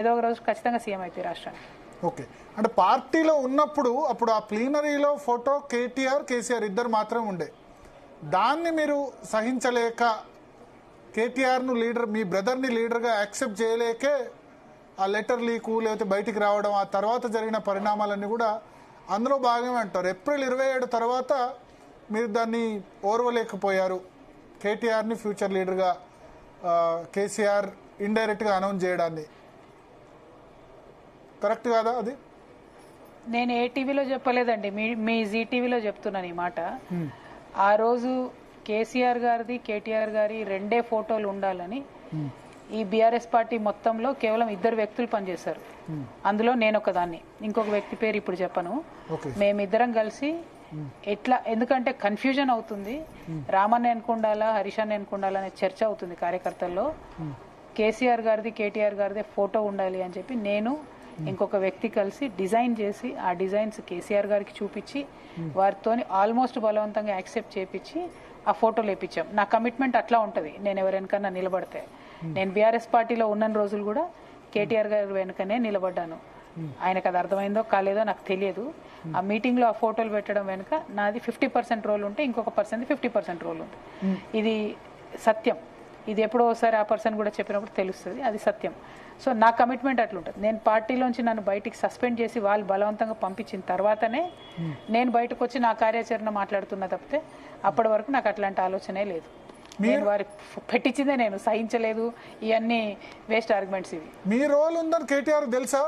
ఏదో ఒక రోజు ఖచ్చితంగా సీఎం అయితే రాష్ట్రానికి. ఓకే, అంటే పార్టీలో ఉన్నప్పుడు అప్పుడు ఆ ప్లీనరీలో ఫోటో కేటీఆర్ కేసీఆర్ ఇద్దరు మాత్రమే ఉండే, దాన్ని మీరు సహించలేక కేటీఆర్ను లీడర్, మీ బ్రదర్ని లీడర్గా యాక్సెప్ట్ చేయలేకే ఆ లెటర్ లీకు లేకపోతే బయటికి రావడం, ఆ తర్వాత జరిగిన పరిణామాలన్నీ కూడా అందులో భాగమే అంటారు. ఏప్రిల్ 27 తర్వాత మీరు దాన్ని ఓర్వలేకపోయారు, కేటీఆర్ని ఫ్యూచర్ లీడర్గా కేసీఆర్ ఇండైరెక్ట్గా అనౌన్స్ చేయడాన్ని. కరెక్ట్ కాదా అది? నేను ఏ టీవీలో చెప్పలేదండి, మీ జీ టీవీలో చెప్తున్నాను ఈ మాట. ఆ రోజు కేసీఆర్ గారిది కేటీఆర్ గారి రెండే ఫోటోలు ఉండాలని ఈ బీఆర్ఎస్ పార్టీ మొత్తంలో కేవలం ఇద్దరు వ్యక్తులు పనిచేశారు. అందులో నేను ఒకదాన్ని, ఇంకొక వ్యక్తి పేరు ఇప్పుడు చెప్పను. మేమిద్దరం కలిసి ఎట్లా, ఎందుకంటే కన్ఫ్యూజన్ అవుతుంది, రామన్న ఎన్నుకుండాలా హరీషాన్ని ఎన్నుకుండాలా అనే చర్చ అవుతుంది కార్యకర్తల్లో. కేసీఆర్ గారిది కేటీఆర్ గారిది ఫోటో ఉండాలి అని చెప్పి నేను ఇంకొక వ్యక్తి కలిసి డిజైన్ చేసి ఆ డిజైన్స్ కేసీఆర్ గారికి చూపించి వారితో ఆల్మోస్ట్ బలవంతంగా యాక్సెప్ట్ చేపించి ఆ ఫోటోలు వేయించాం. నా కమిట్మెంట్ అట్లా ఉంటుంది, నేను ఎవరెనకన్నా నిలబడితే. నేను బీఆర్ఎస్ పార్టీలో ఉన్న రోజులు కూడా కేటీఆర్ గారి వెనుకనే నిలబడ్డాను. ఆయనకు అది అర్థమైందో కాలేదో నాకు తెలియదు. ఆ మీటింగ్లో ఆ ఫోటోలు పెట్టడం వెనుక నాది 50% రోల్ ఉంటే ఇంకొక పర్సన్ 50% రోల్ ఉంది. ఇది సత్యం. ఇది ఎప్పుడో ఒకసారి ఆ పర్సన్ కూడా చెప్పినప్పుడు తెలుస్తుంది, అది సత్యం. సో నా కమిట్మెంట్ అట్లుంటుంది. నేను పార్టీలోంచి నన్ను బయటికి సస్పెండ్ చేసి వాళ్ళు బలవంతంగా పంపించిన తర్వాతనే నేను బయటకు వచ్చి నా కార్యాచరణ మాట్లాడుతున్నా తప్పితే అప్పటి వరకు నాకు అట్లాంటి ఆలోచనే లేదు. నేను వారి పెట్టించిందే నేను సహించలేదు. ఇవన్నీ వేస్ట్ ఆర్గ్యుమెంట్స్ ఇవి. మీ రోల్ ఉందని కేటీఆర్ తెలుసా?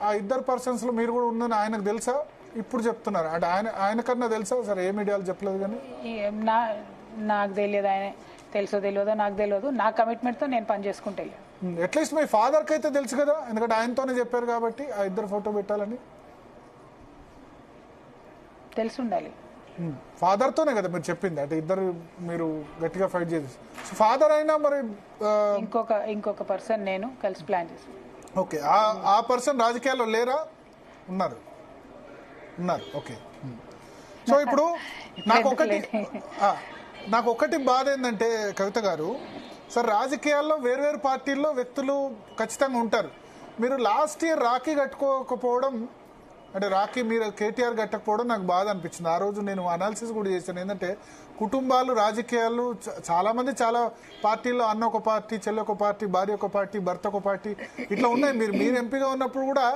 ఆ ఇద్దరు పర్సన్స్ లో మీరు కూడా ఉందని ఆయనకు తెలుసా? ఇప్పుడు చెప్తున్నారు అంటే ఆయన కన్నా తెలుసా? సరే, ఏ మీడియాలో చెప్పలేదు కానీ నాకు తెలియదు. ఆయన తెలుసో తెలియదో నాకు తెలియదు. నా కమిట్మెంట్తో నేను పని చేసుకుంటే అట్లీస్ట్ మీ ఫాదర్కి అయితే తెలుసు కదా, ఎందుకంటే ఆయనతోనే చెప్పారు కాబట్టి ఆ ఇద్దరు ఫోటో పెట్టాలని తెలిసి ఉండాలి. ఫాదర్తోనే కదా మీరు చెప్పింది, అంటే ఇద్దరు మీరు గట్టిగా ఫైట్ చేసి ఫాదర్ అయినా మరి ఇంకొక పర్సన్ నేను కలిసి ప్లాన్ చేసి. ఓకే, ఆ పర్సన్ రాజకీయాల్లో లేరా? ఉన్నారు. ఓకే. సో ఇప్పుడు నాకు ఒకటి బాధ ఏంటంటే కవిత గారు, సార్ రాజకీయాల్లో వేర్వేరు పార్టీల్లో వ్యక్తులు ఖచ్చితంగా ఉంటారు. మీరు లాస్ట్ ఇయర్ రాఖీ కట్టుకోకపోవడం, అంటే రాఖీ మీరు కేటీఆర్ కట్టకపోవడం నాకు బాధ అనిపించింది. ఆ రోజు నేను అనాలిసిస్ కూడా చేశాను. ఏంటంటే కుటుంబాలు, రాజకీయాలు చాలామంది చాలా పార్టీల్లో, అన్న ఒక పార్టీ, చెల్లి ఒక పార్టీ, భార్య ఒక పార్టీ, భర్త ఒక పార్టీ, ఇట్లా ఉన్నాయి. మీరు ఎంపీగా ఉన్నప్పుడు కూడా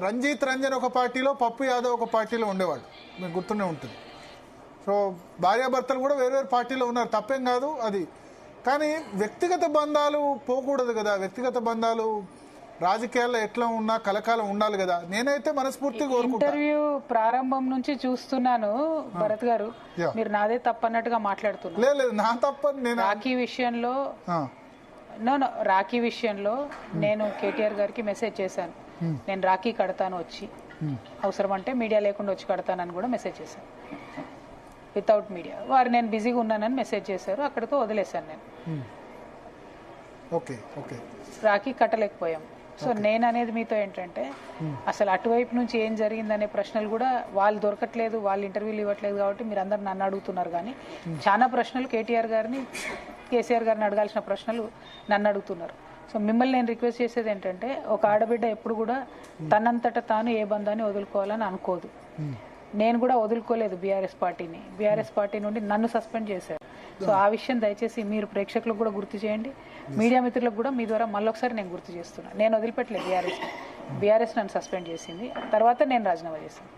రంజిత్ రంజన్ ఒక పార్టీలో, పప్పు యాదవ్ ఒక పార్టీలో ఉండేవాడు, మీకు గుర్తునే ఉంటుంది. సో భార్యాభర్తలు కూడా వేరే పార్టీలో ఉన్నారు, తప్పేం కాదు అది. కానీ వ్యక్తిగత బంధాలు పోకూడదు కదా. వ్యక్తిగత బంధాలు రాజకీయాల్లో ఎట్లా ఉన్నా కలకాలం ఉండాలి కదా. నేనైతే మనస్ఫూర్తిగా కోరుకుంటా. ఇంటర్వ్యూ ప్రారంభం నుంచి చూస్తున్నాను భరత్ గారు, మీరు నాదే తప్పన్నట్టుగా మాట్లాడుతున్నారు. లేదు, నా తప్పని నేను రాఖీ విషయంలో నేను కేటీఆర్ గారికి మెసేజ్ చేశాను. నేను రాఖీ కడతాను వచ్చి, అవసరం అంటే మీడియా లేకుండా వచ్చి కడతానని కూడా మెసేజ్ చేశాను, వితౌట్ మీడియా. వారు నేను బిజీగా ఉన్నానని మెసేజ్ చేశారు, అక్కడితో వదిలేశాను నేను. రాఖీ కట్టలేకపోయాం. సో నేను అనేది మీతో ఏంటంటే, అసలు అటువైపు నుంచి ఏం జరిగిందనే ప్రశ్నలు కూడా వాళ్ళు దొరకట్లేదు, వాళ్ళు ఇంటర్వ్యూలు ఇవ్వట్లేదు కాబట్టి మీరు అందరు నన్ను అడుగుతున్నారు. కానీ చాలా ప్రశ్నలు కేటీఆర్ గారిని, కేసీఆర్ గారిని అడగాల్సిన ప్రశ్నలు నన్ను అడుగుతున్నారు. సో మిమ్మల్ని నేను రిక్వెస్ట్ చేసేది ఏంటంటే, ఒక ఆడబిడ్డ ఎప్పుడు కూడా తనంతట తాను ఏ బంధాన్ని వదులుకోవాలని అనుకోదు. నేను కూడా వదులుకోలేదు బీఆర్ఎస్ పార్టీని. బీఆర్ఎస్ పార్టీ నుండి నన్ను సస్పెండ్ చేశారు. సో ఆ విషయం దయచేసి మీరు ప్రేక్షకులకు కూడా గుర్తు చేయండి, మీడియా మిత్రులకు కూడా మీ ద్వారా మళ్ళొకసారి నేను గుర్తు చేస్తున్నాను. నేను వదిలిపెట్టలేదు బీఆర్ఎస్ నన్ను సస్పెండ్ చేసింది, తర్వాత నేను రాజీనామా చేశాను.